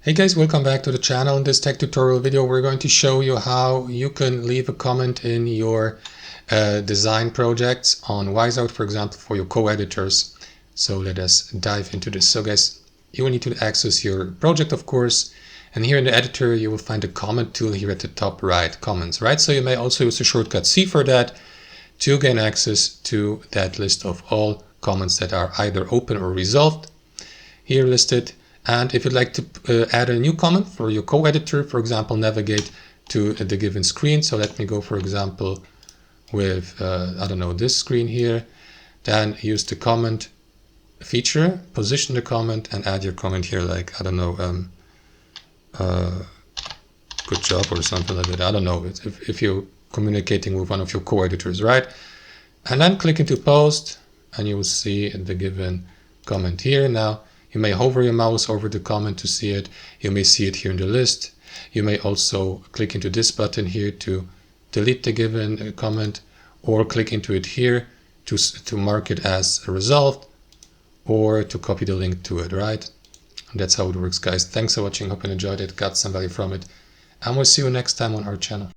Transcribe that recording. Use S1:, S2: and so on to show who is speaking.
S1: Hey guys, welcome back to the channel. In this tech tutorial video, we're going to show you how you can leave a comment in your design projects on Uizard, for example, for your co-editors. So let us dive into this. So guys, you will need to access your project, of course. And here in the editor, you will find the comment tool here at the top right, comments, right? So you may also use the shortcut C for that to gain access to that list of all comments that are either open or resolved here listed. And if you'd like to add a new comment for your co-editor, for example, navigate to the given screen. So let me go, for example, with, I don't know, this screen here. Then use the comment feature, position the comment and add your comment here, like, I don't know, good job or something like that. I don't know, if you're communicating with one of your co-editors, right? And then click into post and you will see the given comment here. Now, you may hover your mouse over the comment to see it. You may see it here in the list. You may also click into this button here to delete the given comment, or click into it here to mark it as resolved, or to copy the link to it, right? And that's how it works, guys. Thanks for watching. Hope you enjoyed it, got some value from it, and we'll see you next time on our channel.